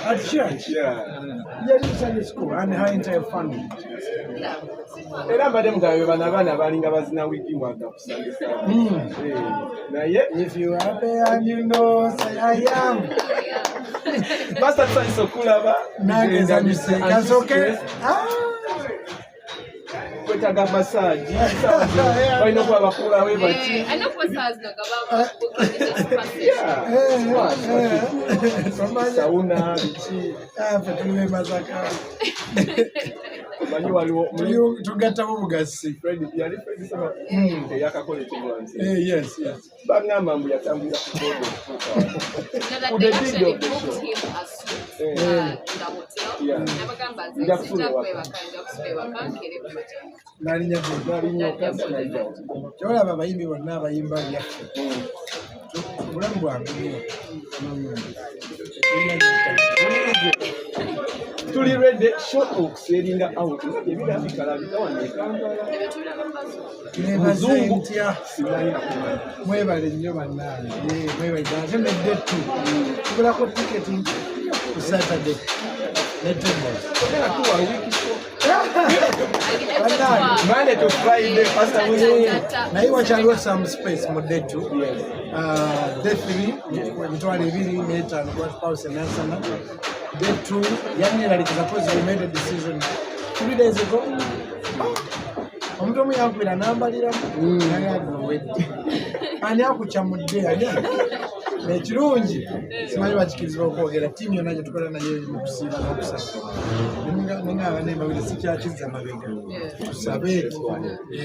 At church? Yeah. Yeah, in Sunday school and her entire family. Era mbadde mugabe bana abaana balinga bazina wiki mwaka ku Sunday service. Naye if you are happy and you know say I am. Basta tusanyusa okulaba Nageza miseka okay. Kwetaga massage. Balina okuba bakulawo baki. Sauna biki. Fetulwe mazaka. Manyi waliwo tugattawo obugasi. Fred yali Fred sama yakakola ekirwanzi. Yes. Bangamba mbu yatambulira ku bodo No, that they actually booked him a suite in the hotel. Nabagamba kyolaba abayimbi bonna abayimba byaffe obulamu bwange tuli ready short okuseeringa out ebirabikala bitawanya Kampala nebaze ntya mwebale nnyo bannange mwebale ate neddetu tugulako tiketi ku Saturday netemos Monday to Friday Pastor William naye wakyaliwo some space mu detu day 3 emitwalo 2.5 Pause Nansana. Day 2 yanneralikiza cause we made a decision 3 days ago. Omuntu omu yankwira n'ambaliramu naye agowedde ani akukyamudde ani ekirungi simanyi bakikirizibwa okwogera tiimu yonna gye tukola naye mu kusiiba n'okusaba nengaba nembawire sikyakizza mabega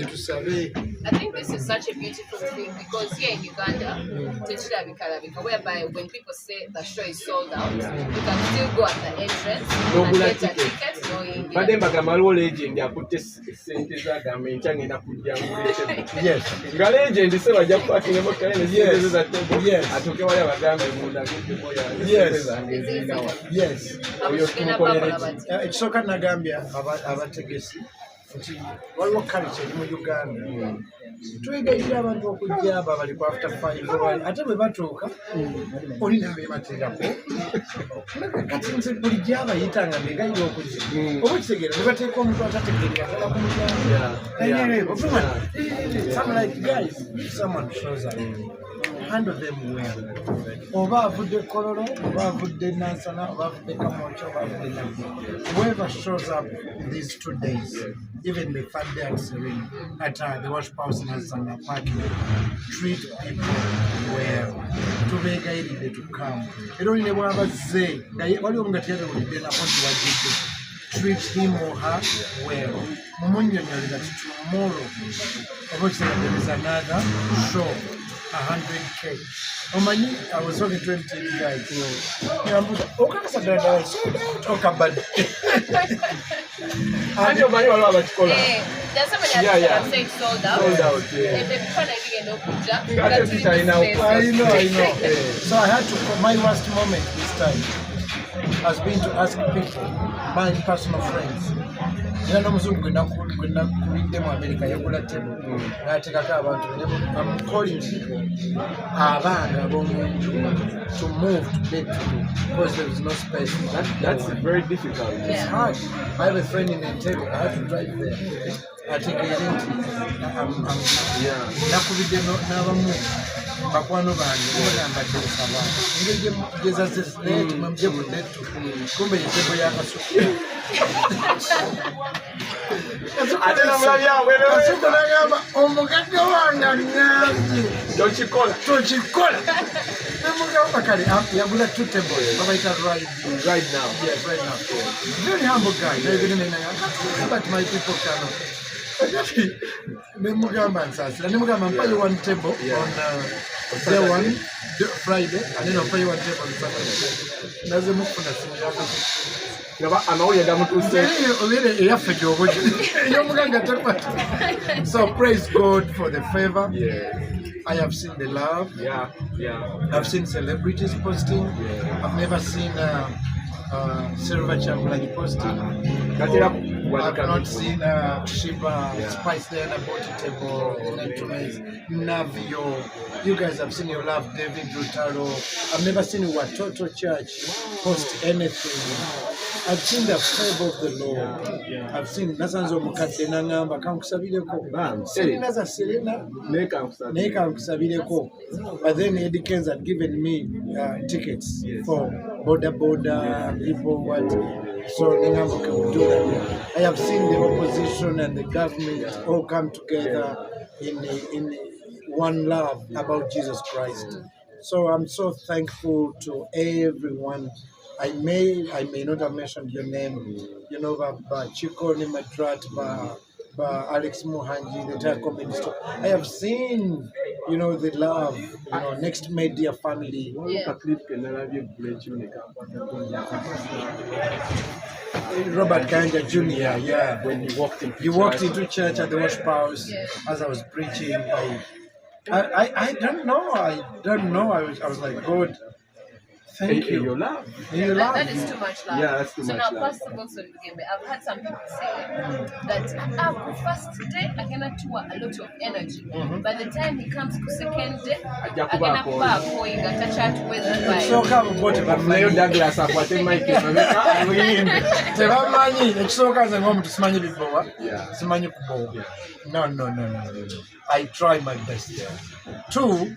tusabe. I think this is such a beautiful thing because here in Uganda, whereby when people say the show is sold out, you can still go at the entrance and get a ticket knowing badde mbagamba waliwo legend akutte sente zagamba enkya ngenda kujja Yes. nga legend se bajja kupakinga emotoka ye nesente ze za tembo atuuke wali abagambe munda zange ezirinawa oyo tumukolereki ekisooka nagambya abategesi nti waliwo culture eri mu Uganda twegayirira abantu okujja abo abali ku after 5 ate bwe batuuka olina bebateerako kati nze buli gyabayita nga begayira okujja oba kitegeera ne bateeka omuntu atategeerera ddala ku muryango some like guys if someone shows up handle them well. Oba avudde Kololo, oba avudde Nansana, oba avudde Kamoncho, oba avudde Nabbi. Whoever shows up these 2 days, even the third day at Serene, at the Wash House Nansana parking, treat people well. Tubeegayiridde to come. Era olina bw'abazze, waliwo nga teyabewulidde nako nti wajjidde. Treat him or her well. Mumunnyonnyolera that tomorrow, there is another show. 100K. Omani, I was talking to MTV guys. Talk about it. And your money all about Chicola. There's somebody that saying sold out. If they prefer like you know, I know. So I had to, my worst moment this time has been to ask people, my personal friends. Era n'omuzungu gwe nakubidde mu America yagula table n'ateekako abantu I'm calling abaana b'omuntu to move to bed because there is no space. That's very difficult. It's hard. I have a friend in Entebbe. I have to drive there. I take a rent. Nakubidde n'abamu bakwano bange bagambadde nsaba engeri gyezazezinaye tumamuje mu netto kumbe yetebo yakasuku ate namulabyawe kasuku nagamba omugagge wange aŋŋambye tokikola nemugamba kale yagula 2 tables babayita right now. Yes, right now. Very humble guy. But my people cannot. Nemugamba nsasira nemugamba mpayo 1 table on day 1 Friday and then I'll pay 1 table on Saturday. Naze mukufuna simu yako. Ngaba amawulire gamutuse. Olere eyaffe gyoboje. Yomuganga takwata. So praise God for the favor. I have seen the love. I've seen celebrities posting. I've never seen Silver Chamberlain posting. I've not seen Shiba, Spice Diana Table, Navio. You guys have seen your love, David Rutaro. I've never seen Watoto Church post anything. I've seen the favor of the Lord. I've seen Nasanzo Mukate Nangamba, Kankusabileko, Selena Selena, Neka Kusabileko. But then Eddie Kenz had given me tickets for border people, what. So Nangamba can do that. I have seen the opposition and the government all come together in one love about Jesus Christ. So I'm so thankful to everyone. I may not have mentioned your name, you know, but Chico Nimadrat, but Alex Muhanji, the entire community. I have seen, you know, the love, you know, Next Media family. Robert Kanja Jr., yeah. When you walked into church at the worship house as I was preaching. I don't know. I was like, God, thank you. Your love. That is too much love. Yeah, that's too much now, love. Pastor Wilson, I've had some people say that after first day, I cannot do a lot of energy. By the time he comes to second day, I cannot going to chat with him. So come about it. I'm Leo Douglas. I'm watching my kids. I'm No. I try my best. Two,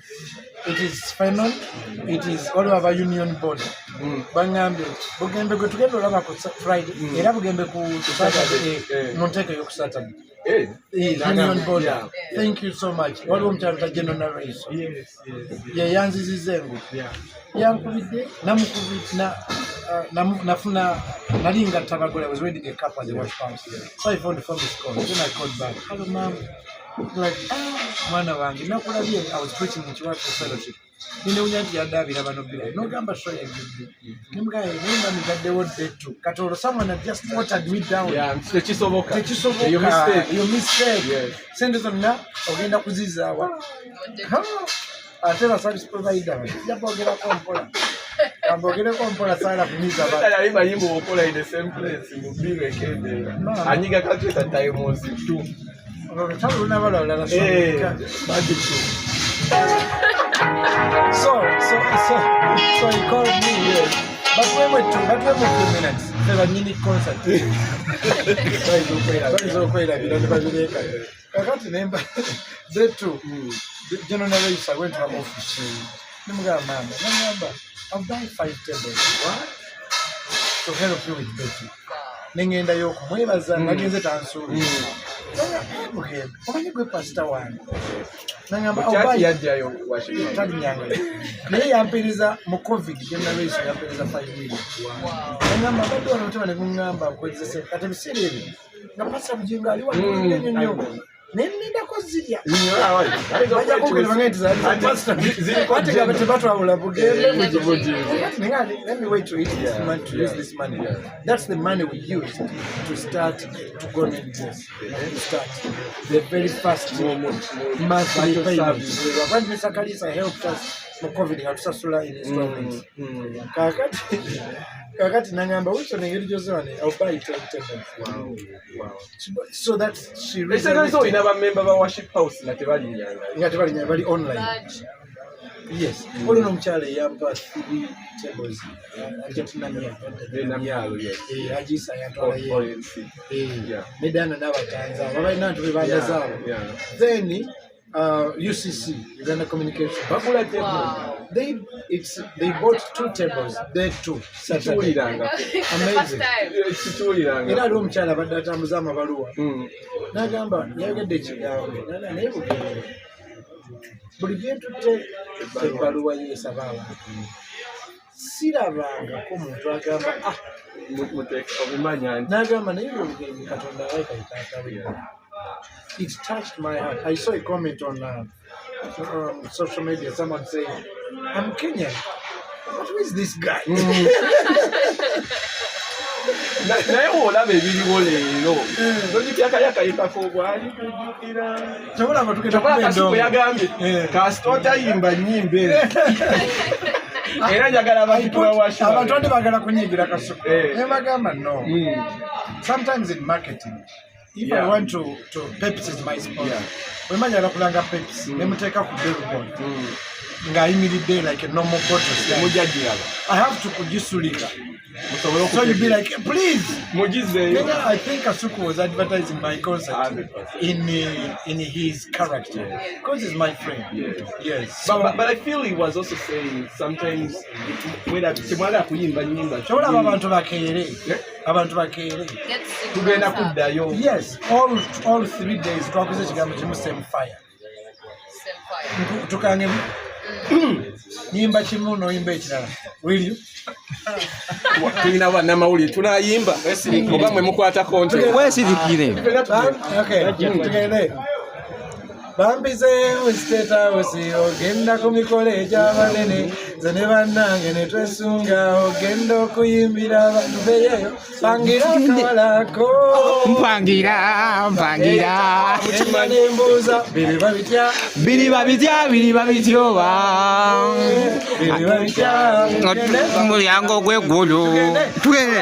it is Fenon, it is all over Union Board. Bangambe, Bugembe go together on Friday, Bugembe go Saturday, Montego York Saturday. Union Board. Thank you so much. All home chapter general race. Yes. Yeah, Yanzi Zengo. Yeah. Yankubide, Namukubit, Nafuna, Nalinga Tabagola was ready to get up at the watch house. So I found the phone call. Then I called back. Hello, ma'am. Like, I was preaching in church for fellowship. You know, no gamba show you. Someone had just watered me down. Yeah, you mistake. Yes. Send it on now. Ogenda kuziza. I tell us service provider. Yabogera kompola. Ambogera kompola sala kumiza ba. I remember you in the same place in Mubile Kende. Aniga country that time was too. So he called me here. But we went to 2 minutes. There was a mini concert. I can't remember. Day 2. General Race, I went to her office. I'll buy 5 tables. What? To help you with Betty. Ningenda yoko mwebaza nagenze tansuru. Omanyi gwe pastor wange. Nangamba obayi yajayo washika. Talinyanga. Naye yampiriza mu COVID generation yampiriza 5 million. Nangamba bado wanataka nikungamba kwezese kati bisiri. Nga pastor mjinga aliwa nyo. Nenda kozilya. Aja kugeza pastor. Ati kabete batu awula bugele mujiboji. Let me wait to eat this money, to use this money. That's the money we use to start to go and invest. To start the very first monthly payment. When Mr. Kalisa helped us for COVID, hatusasula in installments. Kakati nangamba ucho nengeri jozone I'll buy 10 tables. Wow. So that she really so in our member of worship house natebali bali online. Yes. All no mchale yamba 3 tables. Namyalo yes. Ajisa yatwala ye. Medana nabakanza. Baba nantu bibanda zabo. Then UCC, Uganda Communication. Wow. They bought 2 tables. They 2 Saturday. Amazing. Ina alo mchala badatambuza amabaluwa. Nagamba yagedde kigambo. Naye buli gye tutte ebbaluwa y'esabala. Sirabanga ko muntu agamba obimanya nti nagamba naye olugendo Katonda ayitaatawe. It touched my heart. I saw a comment on social media. Someone saying, "I'm Kenyan. But who is this guy?" naye olaba ebiriwo leero nogityakayakayitako bwalitojjukira kasiku yagambye kasita otayimba nnyimba era njagala abantu abantu bagala kunyigira kasuku nebagamba no sometimes in marketing, if I want to Pepsi is my sponsor. We manja nakulanga Pepsi. Nemuteka ku billboard. Nga imiridde like a normal bottle. I have to kujisulika. So you'd be like, please. I think Kasuku was advertising my concert in his character because he's my friend. Yes. But I feel he was also saying sometimes when abantu bakere. Yes, all 3 days twakoze ekigambo kimu same fire. Tukange nyimba kimu noyimba ekirala. Will you? Tulina bannamawulire tunayimba oba mwe mukwata konti wesirikire. Okay, tugende. Bambize State House ogenda ku mikolo egy'abanene ze ne bannange ne twesunga ogenda okuyimbira abantu beeyo pangira akawalako mpangira nembuuza biriba bitya mulyango gw'eggulu tugende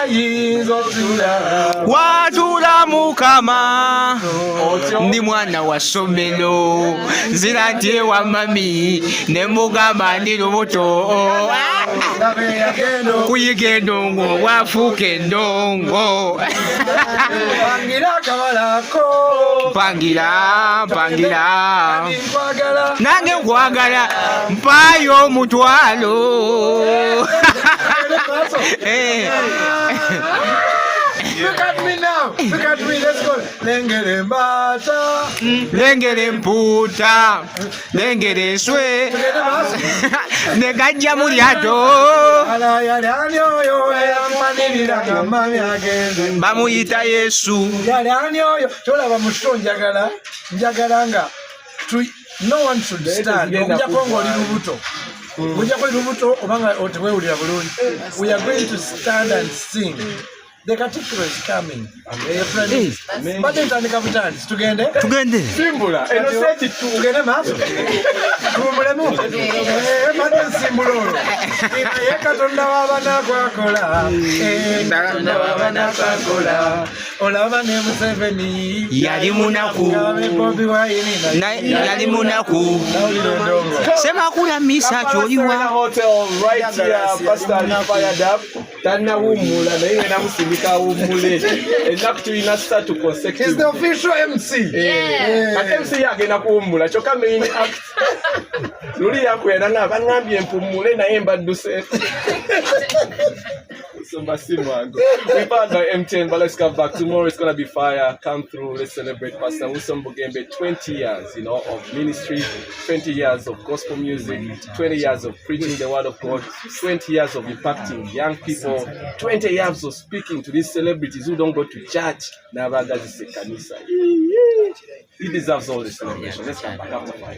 ayinza otula watula Mukama ndi mwana wa ssomero nzira nti ewa mami ne mugamba ndi lubuto kuyiga endongo bwafuuka endongo pangira akawalako mpangira nange nkwagala mpaayo omutwalo. Look at me now. Look at me. Let's go. Lengere mbata. Lengere mputa. Lengere nswe. Negajja mu lyato. Ala yali oyo yamanirira gamami agende. Bamuyita Yesu. Yali oyo tolaba mushito njagala nga no one should stand. Okujjako ng'oli lubuto. Okujjako lubuto obanga otewewulira bulungi. We are going to stand and sing. The category is coming. But then tugende. simbula eno seti Tugende maaso. Tumulemu. Mate simbulolo. Ye Katonda w'abaana kwakola. Olaba ne Museveni. Yali munaku. Bobi Wine. Yali munaku. Semakula misa kyoliwa. hotel right here Pastor Ali fired up tanawumula naye namusindika awumule ennaku tulina 3 consecutive. He's the official MC. MC agenda kuwumula kyokka main act luli yakwera nga bangambye empumule naye mbadduse. So Massimo, we found by M10, but let's come back. Tomorrow it's gonna be fire. Come through, let's celebrate Pastor Wilson Bugembe. 20 years, of ministry, 20 years of gospel music, 20 years of preaching the word of God, 20 years of impacting young people, 20 years of speaking to these celebrities who don't go to church. He deserves all the celebration. Let's come back after 5.